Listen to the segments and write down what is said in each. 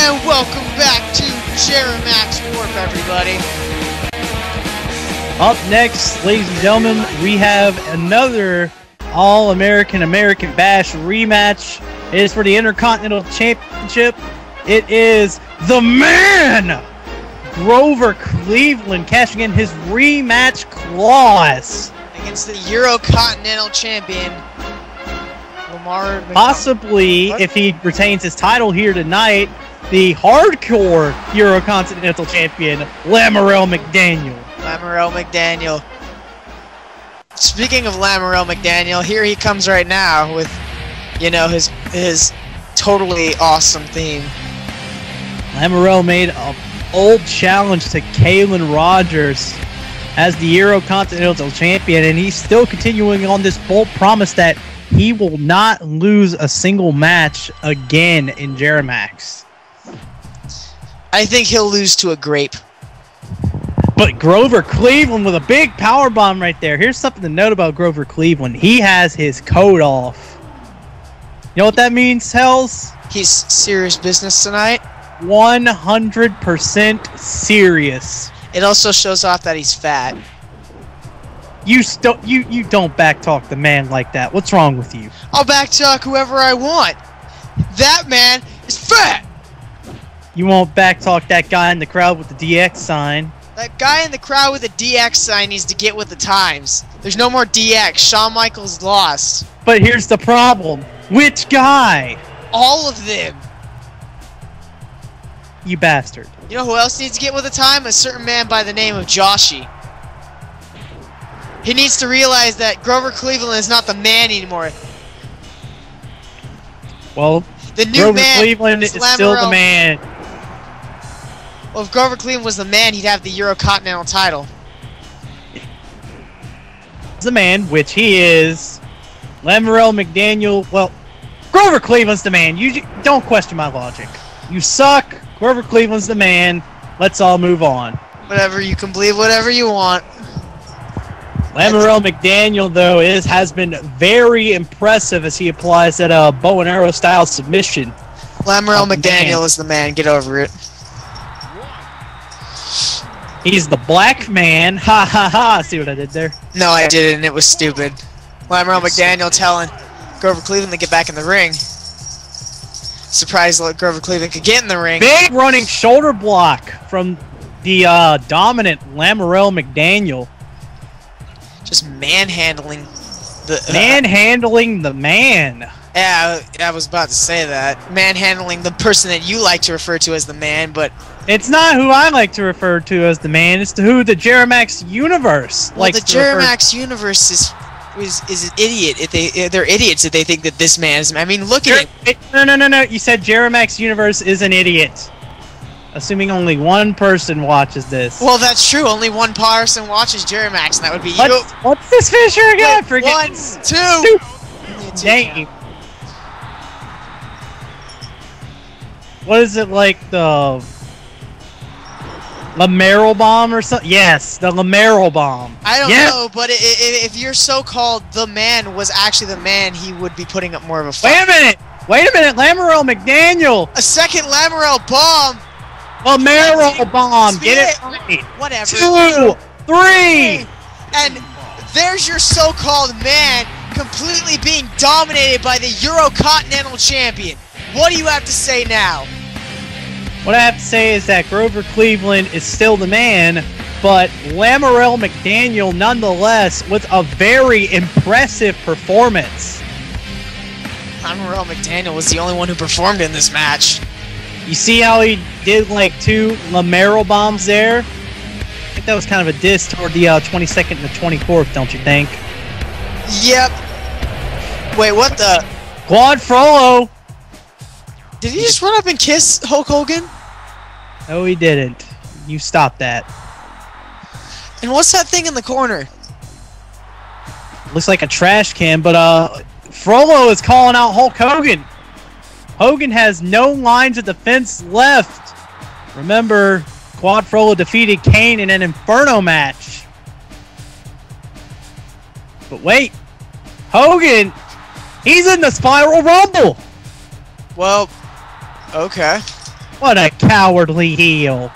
And welcome back to Jeri-MAX Warp, everybody. Up next, ladies and gentlemen, we have another All-American American Bash rematch. It is for the Intercontinental Championship. It is the man, Grover Cleveland, cashing in his rematch clause against the Intercontinental Champion, Lamarell. Possibly, if he retains his title here tonight, the hardcore Intercontinental Champion, Lamarell McDaniel. Lamarell McDaniel. Speaking of Lamarell McDaniel, here he comes right now with, you know, his totally awesome theme. Lamarell made a bold challenge to Kalen Rogers as the Intercontinental Champion, and he's still continuing on this bold promise that he will not lose a single match again in Jeri-MAX. I think he'll lose to a grape. But Grover Cleveland with a big power bomb right there. Here's something to note about Grover Cleveland. He has his coat off. You know what that means, Hells? He's serious business tonight. 100% serious. It also shows off that he's fat. You don't backtalk the man like that. What's wrong with you? I'll backtalk whoever I want. That man is fat. You won't backtalk that guy in the crowd with the DX sign. That guy in the crowd with the DX sign needs to get with the times. There's no more DX. Shawn Michaels lost. But here's the problem. Which guy? All of them. You bastard. You know who else needs to get with the time? A certain man by the name of Joshi. He needs to realize that Grover Cleveland is not the man anymore. Well, the new Grover man Cleveland is still the man. Well, if Grover Cleveland was the man, he'd have the Intercontinental title. The man, which he is, Lamarell McDaniel. Well, Grover Cleveland's the man. You don't question my logic. You suck. Grover Cleveland's the man. Let's all move on. Whatever, you can believe whatever you want. Lamarell McDaniel, though, has been very impressive as he applies that bow and arrow style submission. Lamarell McDaniel is the man. Get over it. He's the black man. Ha ha ha. See what I did there? No, I didn't. It was stupid. Lamarell McDaniel telling Grover Cleveland to get back in the ring. Surprised that Grover Cleveland could get in the ring. Big running shoulder block from the dominant Lamarell McDaniel. Just manhandling the man. Yeah, I was about to say that. Manhandling the person that you like to refer to as the man, but it's not who I like to refer to as the man. It's who the Jeri-MAX universe likes to refer to. Well, the Jeri-MAX universe is an idiot. They're idiots if they think that this man is. I mean, look at it. No. You said Jeri-MAX universe is an idiot. Assuming only one person watches this. Well, that's true. Only one person watches Jeri-MAX, and that would be you. What's this finisher again? I forget. 1, 2. Name. What is it, like the Lamarell bomb or something? Yes, the Lamarell bomb. I don't know, but if your so-called the man was actually the man, he would be putting up more of a fight. Wait a minute, Lamarell McDaniel. A second Lamarell bomb. Lamarell bomb. Get it right. Whatever. 2, 3. And there's your so-called man completely being dominated by the Intercontinental Champion. What do you have to say now? What I have to say is that Grover Cleveland is still the man, but Lamarell McDaniel nonetheless with a very impressive performance. Lamarell McDaniel was the only one who performed in this match. You see how he did like 2 Lamarell bombs there? I think that was kind of a diss toward the 22nd and the 24th, don't you think? Yep. Wait, what the? Quad Frollo! Did he just run up and kiss Hulk Hogan? No, he didn't. You stop that. And what's that thing in the corner? Looks like a trash can, but Frollo is calling out Hulk Hogan. Hogan has no lines of defense left. Remember, Quad Frollo defeated Kane in an Inferno match. But wait, Hogan, he's in the Spiral Rumble. Well, okay. What a cowardly heel.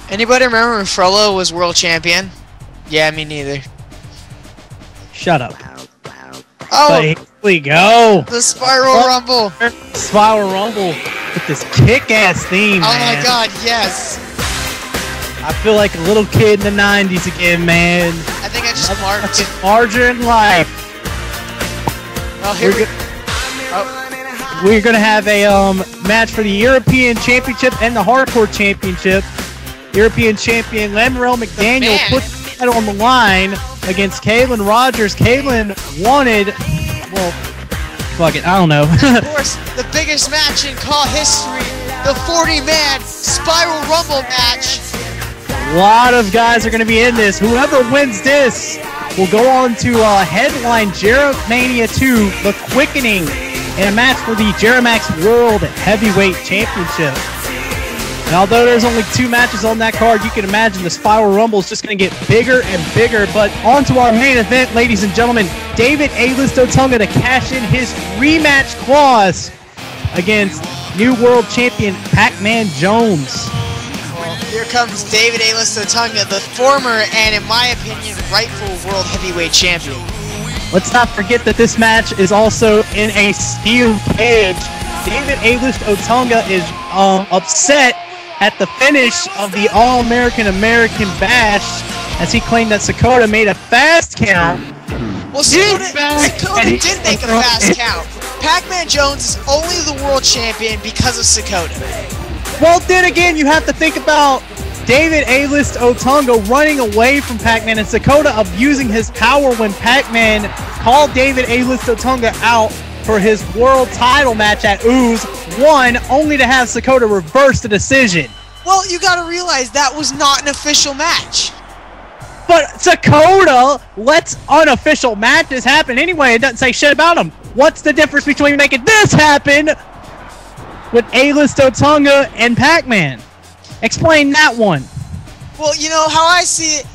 Anybody remember when Frollo was world champion? Yeah, me neither. Shut up. Oh, But here we go. the Spiral Rumble. Spiral Rumble with this kick-ass theme, Oh man. my god, yes. I feel like a little kid in the 90s again, man. I think I just marked. Larger in life. Oh, here we go. We're gonna have a match for the European Championship and the Hardcore Championship. European champion Lamarell McDaniel put the title on the line against Kalen Rogers. Kalen wanted, well, fuck it, I don't know. Of course, the biggest match in call history, the 40-man Spiral Rumble match. A lot of guys are going to be in this. Whoever wins this will go on to headline Jeri-Mania 2, The Quickening, in a match for the Jeri-MAX World Heavyweight Championship. And although there's only 2 matches on that card, you can imagine the Spiral Rumble is just going to get bigger and bigger. But on to our main event, ladies and gentlemen. David A-List Otunga to cash in his rematch clause against new world champion Pacman Jones. Well, here comes David A-List Otunga, the former and, in my opinion, rightful world heavyweight champion. Let's not forget that this match is also in a steel cage. David A-List Otunga is upset at the finish of the All-American American Bash as he claimed that Sakota made a fast count. Well, Sakota did make a fast count. Pacman Jones is only the world champion because of Sakota. Well, then again, you have to think about David A-List Otunga running away from Pacman and Sakota abusing his power when Pacman called David A-List Otunga out for his world title match at Ooze, won, only to have Sakota reverse the decision. Well, you gotta realize that was not an official match. But Sakota lets unofficial matches happen anyway. It doesn't say shit about him. What's the difference between making this happen with A-List Otunga and Pacman? Explain that one. Well, you know how I see it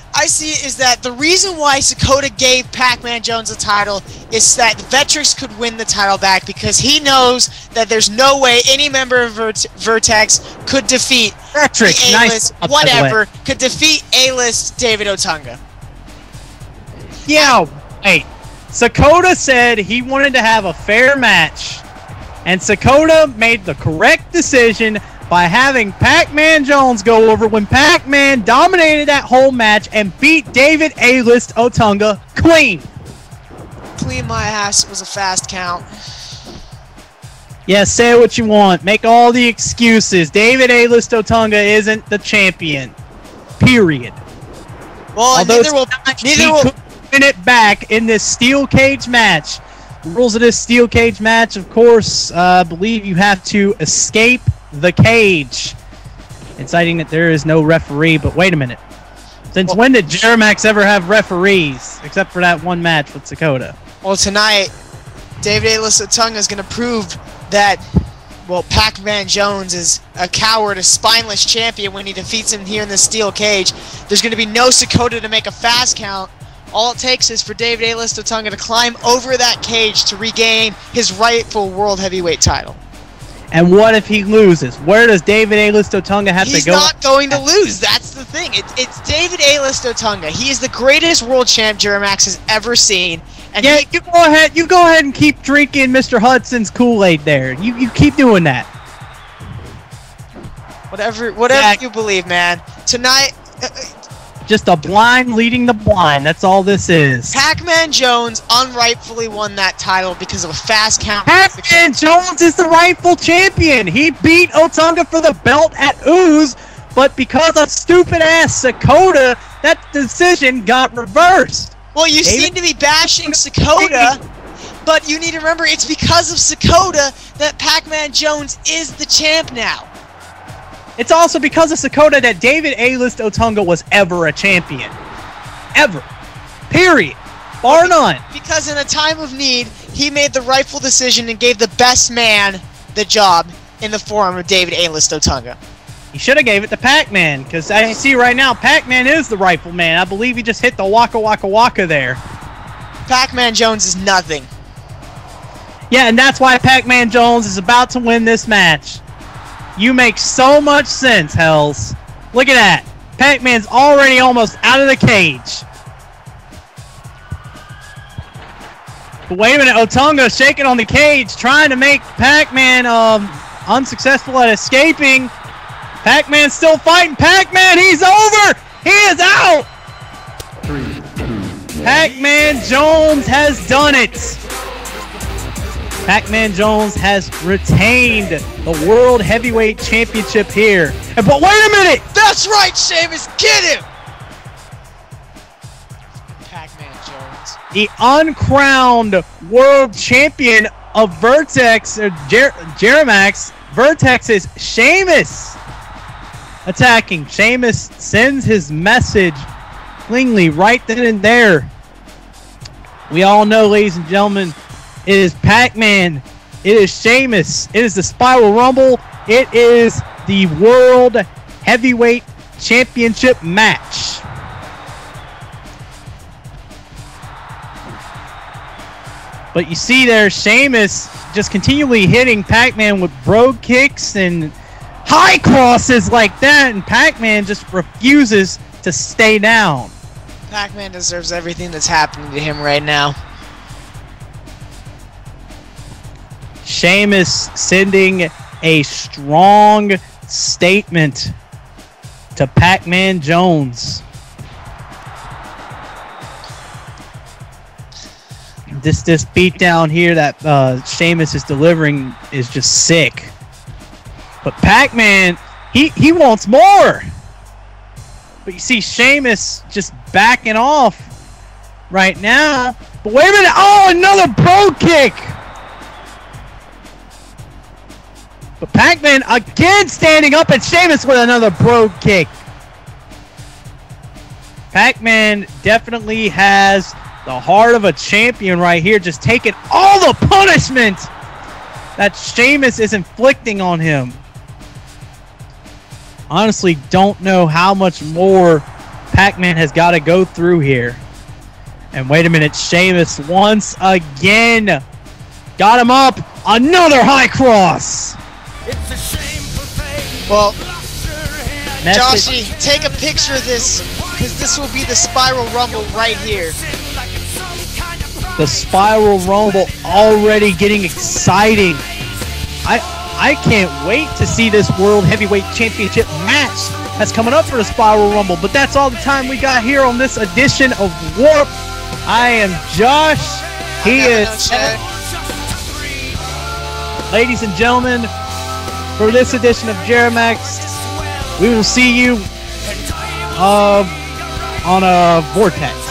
is that the reason why Sakota gave Pacman Jones the title is that Vetrix could win the title back because he knows that there's no way any member of Vertex could defeat Vetrix, A-List, could defeat A-List David Otunga. Yeah, wait. Sakota said he wanted to have a fair match, and Sakota made the correct decision by having Pacman Jones go over when Pacman dominated that whole match and beat David A-List Otunga clean. Clean my ass was a fast count. Yeah, say what you want. Make all the excuses. David A-List Otunga isn't the champion. Period. Well, Although neither will win it back in this steel cage match. The rules of this steel cage match, of course, I believe you have to escape the cage, inciting that there is no referee. But wait a minute. Since when did Jeri-MAX ever have referees, except for that one match with Sakota? Well, tonight, David A-List Otunga is going to prove that, well, Pacman Jones is a coward, a spineless champion when he defeats him here in the steel cage. There's going to be no Sakota to make a fast count. All it takes is for David A-List Otunga to climb over that cage to regain his rightful world heavyweight title. And what if he loses? Where does David A-List Otunga have to go? He's not going to lose. That's the thing. It's David A-List Otunga. He is the greatest world champ Jeri-MAX has ever seen. And yeah, you go ahead and keep drinking Mr. Hudson's Kool-Aid there. You keep doing that. Whatever you believe, man. Tonight, just a blind leading the blind. That's all this is. Pacman Jones unrightfully won that title because of a fast count. Pacman Jones is the rightful champion. He beat Otunga for the belt at Ooze, but because of stupid-ass Sakota, that decision got reversed. Well, you seem to be bashing Sakota, but you need to remember it's because of Sakota that Pacman Jones is the champ now. It's also because of Sakota that David A-List Otunga was ever a champion. Ever. Period. Bar none. Because in a time of need, he made the rightful decision and gave the best man the job in the form of David A-List Otunga. He should have gave it to Pacman, because I see right now, Pacman is the rightful man. I believe he just hit the waka waka waka there. Pacman Jones is nothing. Yeah, and that's why Pacman Jones is about to win this match. You make so much sense, Hells. Look at that. Pacman's already almost out of the cage. But wait a minute, Otunga shaking on the cage, trying to make Pacman unsuccessful at escaping. Pacman's still fighting. Pacman, he's over! He is out! 3, 2, 1. Pacman Jones has done it! Pacman Jones has retained the World Heavyweight Championship here. But wait a minute! That's right, Sheamus! Get him! Pacman Jones. The uncrowned World Champion of Vertex, Jeri-MAX, Vertex's Sheamus attacking. Sheamus sends his message cleanly right then and there. We all know, ladies and gentlemen, it is Pacman, it is Sheamus, it is the Spiral Rumble, it is the World Heavyweight Championship match. But you see there, Sheamus just continually hitting Pacman with brogue kicks and high crosses like that, and Pacman just refuses to stay down. Pacman deserves everything that's happening to him right now. Sheamus sending a strong statement to Pacman Jones. This beatdown here that Sheamus is delivering is just sick. But Pacman, he wants more. But you see Sheamus just backing off right now. But wait a minute! Oh, another brogue kick! But Pacman again standing up and Sheamus with another brogue kick. Pacman definitely has the heart of a champion right here, just taking all the punishment that Sheamus is inflicting on him. Honestly, don't know how much more Pacman has got to go through here. And wait a minute, Sheamus once again got him up. Another high cross. Well, Joshy, take a picture of this, because this will be the Spiral Rumble right here. The Spiral Rumble already getting exciting. I can't wait to see this World Heavyweight Championship match that's coming up for the Spiral Rumble. But that's all the time we got here on this edition of Warp. I am Josh. He is... Ladies and gentlemen, for this edition of Jeri-MAX, we will see you on a Vortex.